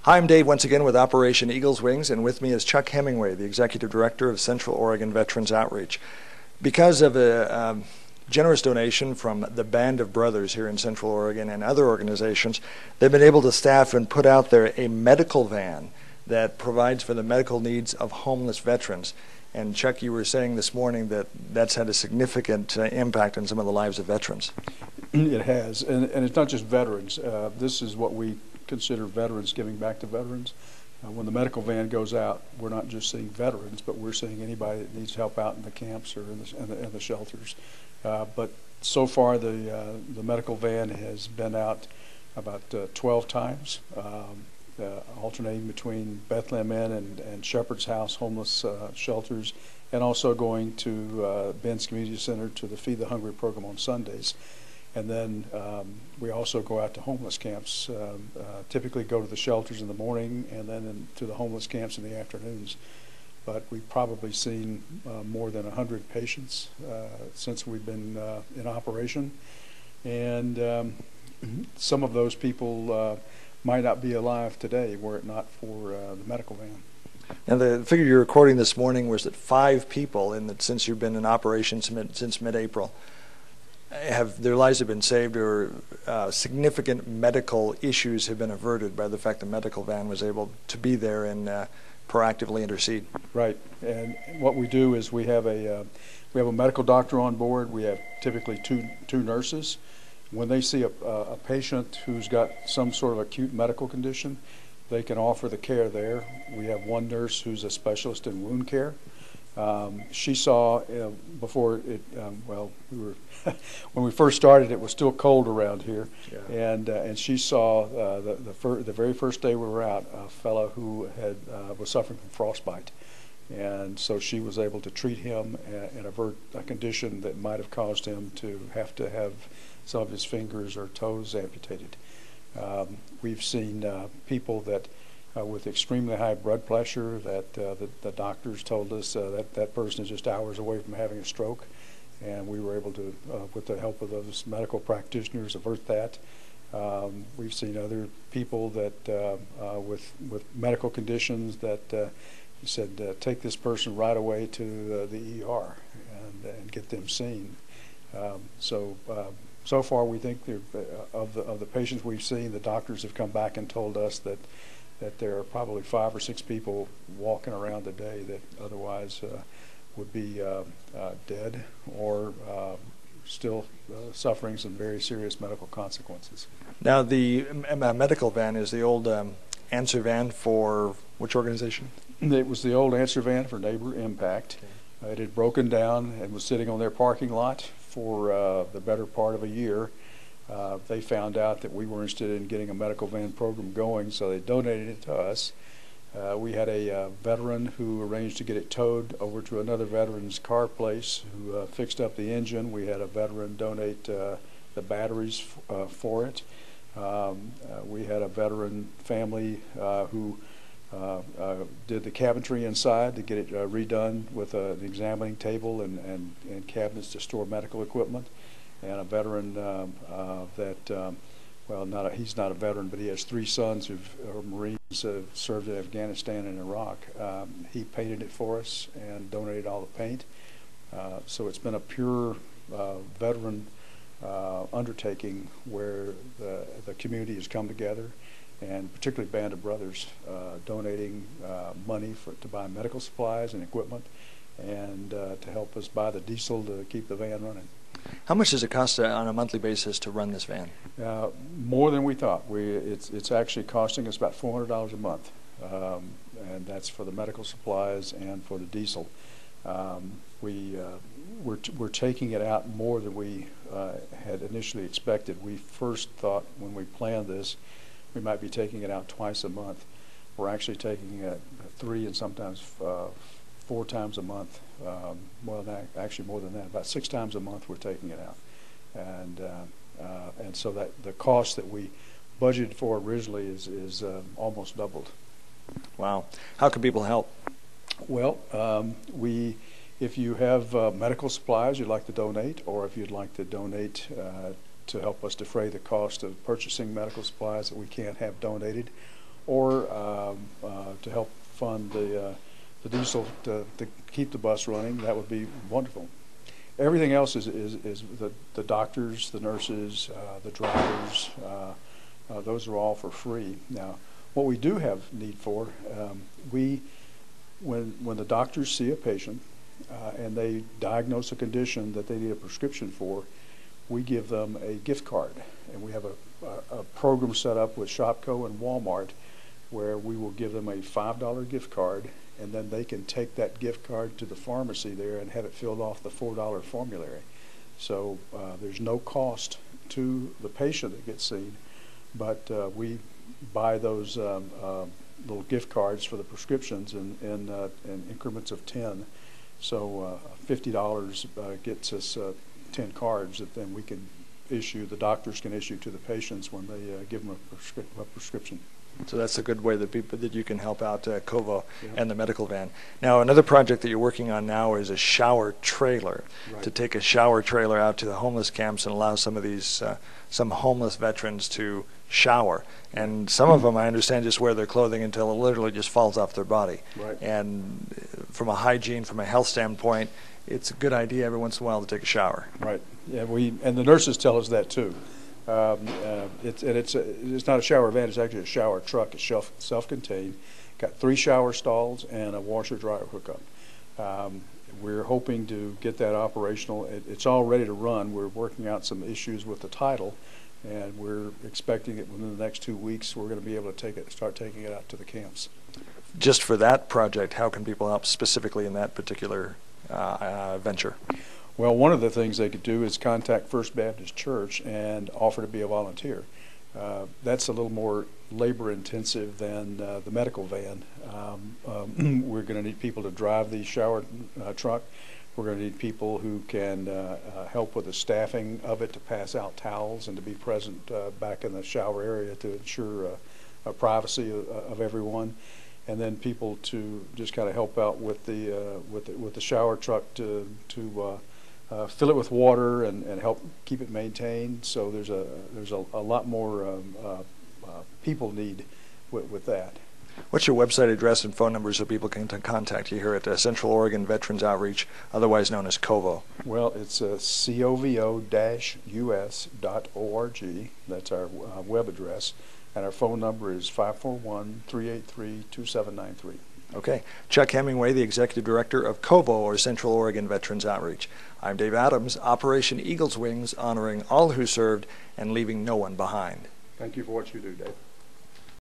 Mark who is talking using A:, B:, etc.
A: Hi, I'm Dave once again with Operation Eagle's Wings, and with me is Chuck Hemingway, the Executive Director of Central Oregon Veterans Outreach. Because of a generous donation from the Band of Brothers here in Central Oregon and other organizations, they've been able to staff and put out there a medical van that provides for the medical needs of homeless veterans. And Chuck, you were saying this morning that that's had a significant impact on some of the lives of veterans.
B: It has, and it's not just veterans. This is what we consider veterans giving back to veterans. When the medical van goes out, we're not just seeing veterans, but we're seeing anybody that needs help out in the camps or in the shelters. But so far, the medical van has been out about 12 times, alternating between Bethlehem Inn and Shepherd's House homeless shelters, and also going to Ben's Community Center to the Feed the Hungry program on Sundays. And then we also go out to homeless camps, typically go to the shelters in the morning and then to the homeless camps in the afternoons. But we've probably seen more than 100 patients since we've been in operation. And some of those people might not be alive today were it not for the medical van.
A: Now, the figure you're recording this morning was that 5 people, since you've been in operation since mid-April, their lives have been saved, or significant medical issues have been averted by the fact the medical van was able to be there and proactively intercede.
B: Right, and what we do is we have a medical doctor on board. We have typically two nurses. When they see a patient who's got some sort of acute medical condition, they can offer the care there. We have one nurse who's a specialist in wound care. She saw before it. When we first started, it was still cold around here, yeah. And she saw the very first day we were out, a fellow who was suffering from frostbite, and so she was able to treat him and avert a condition that might have caused him to have some of his fingers or toes amputated. We've seen people that. With extremely high blood pressure that the doctors told us that person is just hours away from having a stroke, and we were able to, with the help of those medical practitioners, avert that. We've seen other people that with medical conditions that said take this person right away to the ER and get them seen. So far we think of the patients we've seen, the doctors have come back and told us that there are probably 5 or 6 people walking around today that otherwise would be dead or still suffering some very serious medical consequences. Now,
A: the medical van is the old answer van for which organization?
B: It was the old answer van for Neighbor Impact. Okay. It had broken down and was sitting on their parking lot for the better part of a year. They found out that we were interested in getting a medical van program going, so they donated it to us. We had a veteran who arranged to get it towed over to another veteran's car place who fixed up the engine. We had a veteran donate the batteries for it. We had a veteran family who did the cabinetry inside to get it redone with an examining table and cabinets to store medical equipment. And a veteran he's not a veteran, but he has 3 sons who are Marines, served in Afghanistan and Iraq. He painted it for us and donated all the paint. So it's been a pure veteran undertaking where the community has come together, and particularly Band of Brothers donating money to buy medical supplies and equipment, and to help us buy the diesel to keep the van running.
A: How much does it cost on a monthly basis to run this van?
B: More than we thought. It's actually costing us about $400 a month, and that's for the medical supplies and for the diesel. We're taking it out more than we had initially expected. We first thought when we planned this, we might be taking it out twice a month. We're actually taking it 3 and sometimes 4 times a month. Actually more than that. About 6 times a month we're taking it out, and so that the cost that we budgeted for originally is almost doubled.
A: Wow! How can people help?
B: Well, if you have medical supplies you'd like to donate, or if you'd like to donate to help us defray the cost of purchasing medical supplies that we can't have donated, or to help fund the diesel to keep the bus running, that would be wonderful. Everything else is the doctors, the nurses, the drivers, those are all for free. Now, what we do have need for, when the doctors see a patient and they diagnose a condition that they need a prescription for, we give them a gift card. And we have a program set up with Shopko and Walmart where we will give them a $5 gift card, and then they can take that gift card to the pharmacy there and have it filled off the $4 formulary. So there's no cost to the patient that gets seen, but we buy those little gift cards for the prescriptions in increments of 10. So $50 gets us 10 cards that then we can issue, the doctors can issue to the patients when they give them a prescription.
A: So that's a good way that you can help out COVO and the medical van. Now, another project that you're working on now is a shower trailer, to take a shower trailer out to the homeless camps and allow some of these some homeless veterans to shower. And some of them, I understand, just wear their clothing until it literally just falls off their body.
B: Right.
A: And from a hygiene, from a health standpoint, it's a good idea every once in a while to take a shower.
B: Right. Yeah. And the nurses tell us that too. It's not a shower van, it's actually a shower truck. It's self-contained. Got 3 shower stalls and a washer-dryer hookup. We're hoping to get that operational. It's all ready to run. We're working out some issues with the title, and we're expecting it within the next 2 weeks. We're going to be able to start taking it out to the camps.
A: Just for that project, how can people help specifically in that particular venture?
B: Well, one of the things they could do is contact First Baptist Church and offer to be a volunteer. That's a little more labor intensive than the medical van. We're going to need people to drive the shower truck. We're going to need people who can help with the staffing of it, to pass out towels and to be present back in the shower area to ensure privacy of everyone. And then people to just kind of help out with the shower truck to fill it with water and help keep it maintained. So there's a lot more people need with that.
A: What's your website address and phone number so people can contact you here at Central Oregon Veterans Outreach, otherwise known as COVO?
B: Well, it's covo-us.org. That's our web address. And our phone number is 541-383-2793.
A: Okay. Chuck Hemingway, the Executive Director of COVO, or Central Oregon Veterans Outreach. I'm Dave Adams, Operation Eagle's Wings, honoring all who served and leaving no one behind.
B: Thank you for what you do, Dave.